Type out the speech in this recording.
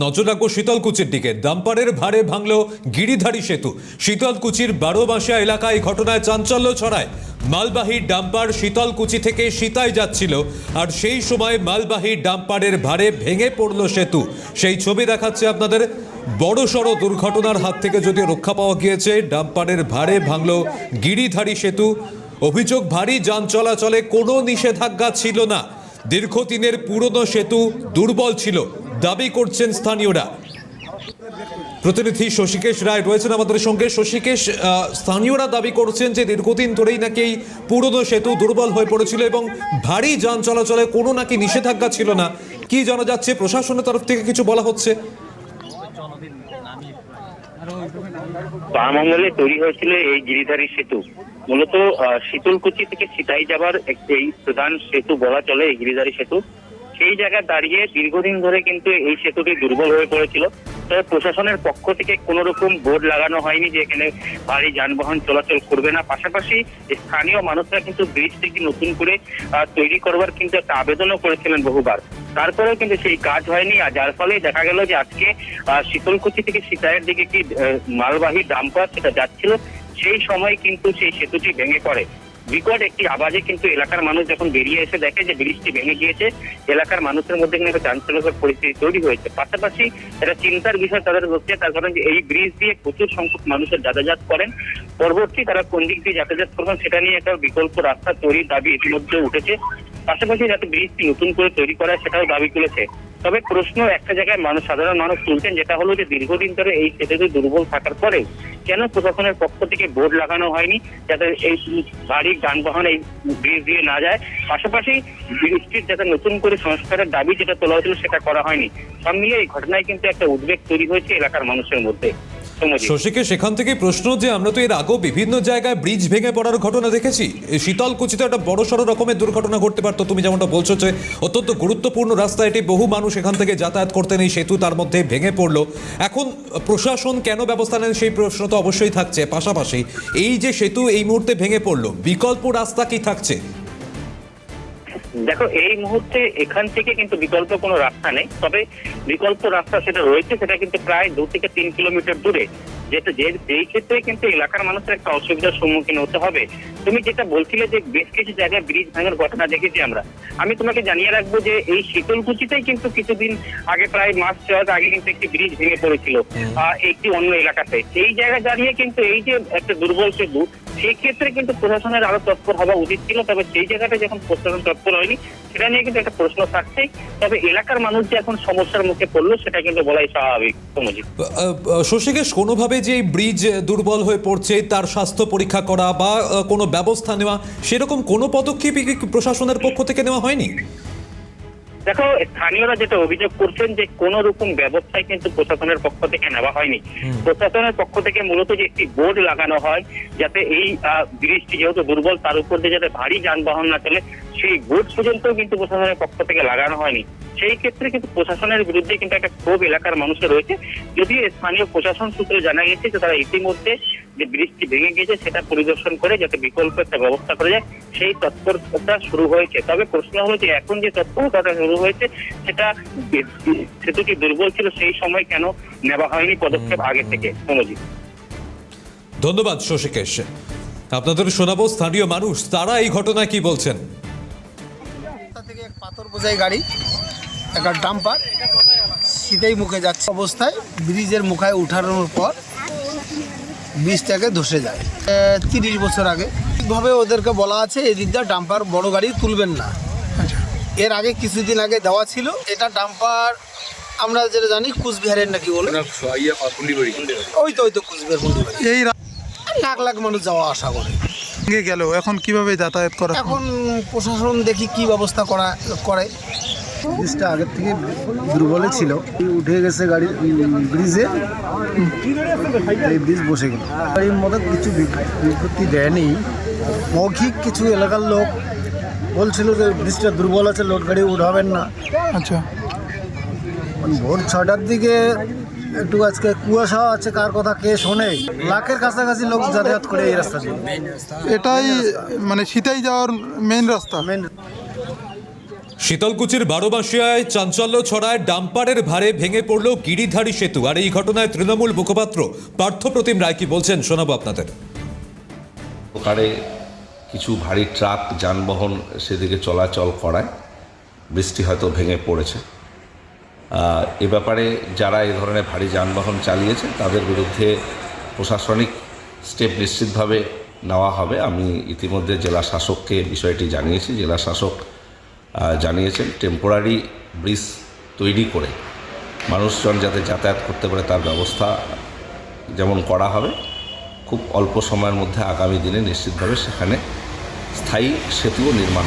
নজর রাখবো শীতলকুচির দিকে। ডাম্পারের ভারে ভাঙল গিরিধারী সেতু। শীতলকুচির 12মাসিয়া এলাকায় ঘটনায় চাঞ্চল্য ছড়ায়। মালবাহী ডাম্পার শীতলকুচি থেকে সিতাই যাচ্ছিল, আর সেই সময় মালবাহী ডাম্পারের ভারে ভেঙে পড়ল সেতু। সেই ছবি দেখাচ্ছে আপনাদের। বড়সড় দুর্ঘটনার হাত থেকে যদিও রক্ষা পাওয়া গিয়েছে। ডাম্পারের ভারে ভাঙল গিরিধারী সেতু। অভিযোগ, ভারী যান চলাচলে কোনো নিষেধাজ্ঞা ছিল না। দীর্ঘদিনের পুরনো সেতু দুর্বল ছিল দাবি করছেন স্থানীয়রা। প্রতিনিধি শশীকেশ রায় রয়েছেন আমাদের সঙ্গে। শশীকেশ, স্থানীয়রা দাবি করছেন যে দীর্ঘদিন ধরেই নাকি এই পুরনো সেতু দুর্বল হয়ে পড়েছিল এবং ভারী যান চলাচলে কোনো নাকি নিষেধাজ্ঞা ছিল না। কি জানা যাচ্ছে? প্রশাসনের তরফ থেকে কিছু বলা হচ্ছে? বামঙ্গলে তৈরি হয়েছিল এই গিরিধারী সেতু। মূলত শীতলকুচি থেকে সিতাই যাবার একটি প্রধান সেতু বলা চলে এই গিরিধারী সেতু। সেই জায়গায় দাঁড়িয়ে দীর্ঘদিন ধরে কিন্তু এই সেতুটি দুর্বল হয়ে পড়েছিল। তবে প্রশাসনের পক্ষ থেকে কোনো রকম বোর্ড লাগানো হয়নি যে এখানে ভারী যানবাহন চলাচল করবে না। পাশাপাশি স্থানীয় মানুষরা কিন্তু ব্রিজটিকে নতুন করে তৈরি করবার কিন্তু একটা আবেদনও করেছিলেন বহুবার। তারপরেও কিন্তু সেই কাজ হয়নি, আর যার ফলে দেখা গেল যে আজকে শীতলকুচি থেকে সিতাইয়ের দিকে কি মালবাহী ডাম্পার সেটা যাচ্ছিল, সেই সময় কিন্তু সেই সেতুটি ভেঙে পড়ে। বিকট একটি আওয়াজে কিন্তু এলাকার মানুষ যখন বেরিয়ে এসে দেখে যে ব্রিজটি ভেঙে গিয়েছে, এলাকার মানুষের মধ্যে কিন্তু একটা চাঞ্চল্যকর পরিস্থিতি তৈরি হয়েছে। পাশাপাশি এটা চিন্তার বিষয় তাদের হচ্ছে, তার কারণ যে এই ব্রিজ দিয়ে প্রচুর সংখ্যক মানুষের যাতায়াত করেন। পরবর্তী তারা কোন দিক দিয়ে যাতায়াত করবেন সেটা নিয়ে একটা বিকল্প রাস্তা তৈরির দাবি ইতিমধ্যে উঠেছে। পাশাপাশি যাতে ব্রিজটি নতুন করে তৈরি করা সেটাও দাবি তুলেছে। তবে প্রশ্ন একটা জায়গায় সাধারণ মানুষ তুলছেন, যেটা হলো যে দীর্ঘদিন ধরে এই সেতু দুর্বল থাকার পরে কেন প্রশাসনের পক্ষ থেকে বোর্ড লাগানো হয়নি যাতে এই ভারী যানবাহন এই ব্রিজ দিয়ে না যায়। পাশাপাশি ব্রিজটির যাতে নতুন করে সংস্কারের দাবি যেটা তোলা হয়েছিল সেটা করা হয়নি। সব মিলিয়ে এই ঘটনায় কিন্তু একটা উদ্বেগ তৈরি হয়েছে এলাকার মানুষের মধ্যে। শশীকে, সেখান থেকে প্রশ্ন যে আমরা তো এর আগেও বিভিন্ন জায়গায় ব্রিজ ভেঙে পড়ার ঘটনা দেখেছি। শীতলকুচিতে একটা বড়সড় রকমের দুর্ঘটনা ঘটতে পারতো। তুমি যেমনটা বলছো যে অত্যন্ত গুরুত্বপূর্ণ রাস্তা এটি, বহু মানুষ এখান থেকে যাতায়াত করতেন, এই সেতু তার মধ্যে ভেঙে পড়লো। এখন প্রশাসন কেন ব্যবস্থা নেন সেই প্রশ্ন তো অবশ্যই থাকছে। পাশাপাশি এই যে সেতু এই মুহূর্তে ভেঙে পড়লো, বিকল্প রাস্তা কি থাকছে? দেখো, এই মুহূর্তে এখান থেকে কিন্তু বিকল্প কোনো রাস্তা নেই। তবে বিকল্প রাস্তা সেটা রয়েছে, সেটা কিন্তু প্রায় 2 থেকে 3 কিলোমিটার দূরে, যেটা যেই ক্ষেত্রে কিন্তু এলাকার মানুষের একটা অসুবিধার সম্মুখীন হতে হবে। তুমি যেটা বলছিলে যে বেশ কিছু জায়গায় ব্রিজ ভাঙার ঘটনা দেখেছি আমরা, আমি তোমাকে জানিয়ে রাখবো যে এই শীতলকুচিতেই কিন্তু কিছুদিন আগে, প্রায় মাস 6 আগে কিন্তু একটি ব্রিজ ভেঙে পড়েছিল একটি অন্য এলাকাতে। এই জায়গায় দাঁড়িয়ে কিন্তু এই যে একটা দুর্বল সেতু, সেই ক্ষেত্রে কিন্তু প্রশাসনের আরো তৎপর হওয়া উচিত ছিল। তবে সেই জায়গাটা যখন প্রশাসন তৎপর হয়নি সেটা নিয়ে কিন্তু একটা প্রশ্ন থাকছেই। তবে এলাকার মানুষ যে এখন সমস্যার মুখে পড়লো সেটা কিন্তু বলাই স্বাভাবিক। শশীকেশ, কোনোভাবে যে ব্রিজ দুর্বল হয়ে পড়ছে তার স্বাস্থ্য পরীক্ষা করা বা কোনো ব্যবস্থা নেওয়া, সেরকম কোনো পদক্ষেপই প্রশাসনের পক্ষ থেকে নেওয়া হয়নি? দেখো, স্থানীয়রা যেটা অভিযোগ করছেন যে কোন রকম ব্যবস্থাই কিন্তু প্রশাসনের পক্ষ থেকে নেওয়া হয়নি। প্রশাসনের পক্ষ থেকে মূলত যে একটি বোর্ড লাগানো হয় যাতে এই ব্রিজটি যেহেতু দুর্বল তার উপর দিয়ে যাতে ভারী যানবাহন না চলে, সেই বোর্ড পর্যন্ত কিন্তু প্রশাসনের পক্ষ থেকে লাগানো হয়নি। সেই ক্ষেত্রে কিন্তু প্রশাসনের বিরুদ্ধে কিন্তু একটা ক্ষোভ এলাকার মানুষের রয়েছে। যদিও স্থানীয় প্রশাসন সূত্রে জানা গেছে যে তারা ইতিমধ্যে যে ব্রিজটি ভেঙে গিয়েছে সেটা পরিদর্শন করে যাতে বিকল্প একটা ব্যবস্থা করা যায় সেই তৎপরতা শুরু হয়েছে। তবে প্রশ্ন হলো যে এখন যে তৎপরতাটা শুরু হয়েছে সেটা সেতুটি দুর্বল ছিল সেই সময় কেন নেওয়া হয়নি পদক্ষেপ আগে থেকে? ধন্যবাদ শশীকেশ। আপনাদের শোনাবো স্থানীয় মানুষ, তারা এই ঘটনায় কি বলছেন। থেকে এক পাথর বোঝাই গাড়ি, একটা ডাম্পার সিধেই মুখে যাচ্ছে অবস্থায় ব্রিজের মুখায় উঠানোর পর ব্রিজটাকে ধসে যায়। 30 বছর আগে ঠিকভাবে ওদেরকে বলা আছে এই দিকটা ডাম্পার বড় গাড়ি তুলবেন না। এর আগে কিছুদিন আগে দেওয়া ছিল। এটা ডাম্পার আমরা যেটা জানি কুচবিহারের নাকি বলে, ওই তো কুচবিহার কুন্ডিবাড়ি। এই লাখ মানুষ যাওয়া আসা করে গেল। এখন কিভাবে যাতায়াত করা? এখন প্রশাসন দেখি কি ব্যবস্থা করে। ব্রিজটা আগের থেকে দুর্বলই ছিল, উঠে গেছে গাড়ি ব্রিজে, এই ব্রিজ বসে গেল। গাড়ির মধ্যে কিছু বিজ্ঞপ্তি দেয়নি, মৌখিক কিছু এলাকার লোক বলছিল যে ব্রিজটা দুর্বল আছে, লোড গাড়ি উঠাবেন না। আচ্ছা, ভোর 6টার দিকে একটু আজকে কুয়াশা আছে, কার কথা কে শোনে। লাখের কাছাকাছি লোক যাতায়াত করে এই রাস্তা দিয়ে। এটাই মানে সিতাই যাওয়ার মেইন রাস্তা। শীতলকুচির বারোবাঁশিয়ায় চাঞ্চল্য ছড়ায় ডাম্পারের ভারে ভেঙে পড়ল গিরিধারী সেতু। আর এই ঘটনায় তৃণমূল মুখপাত্র পার্থপ্রতিম রায় কি বলছেন শোনাবো আপনাদের। ওখানে কিছু ভারী ট্রাক যানবাহন সেদিকে চলাচল করায় বৃষ্টি হয়তো ভেঙে পড়েছে। এ ব্যাপারে যারা এই ধরনের ভারী যানবাহন চালিয়েছে তাদের বিরুদ্ধে প্রশাসনিক স্টেপ নিশ্চিতভাবে নেওয়া হবে। আমি ইতিমধ্যে জেলা শাসককে বিষয়টি জানিয়েছি। জেলা শাসক জানিয়েছেন টেম্পোরারি ব্রিজ তৈরি করে মানুষজন যাতে যাতায়াত করতে পারে তার ব্যবস্থা যেমন করা হবে, খুব অল্প সময়ের মধ্যে আগামী দিনে নিশ্চিতভাবে সেখানে স্থায়ী সেতুও নির্মাণ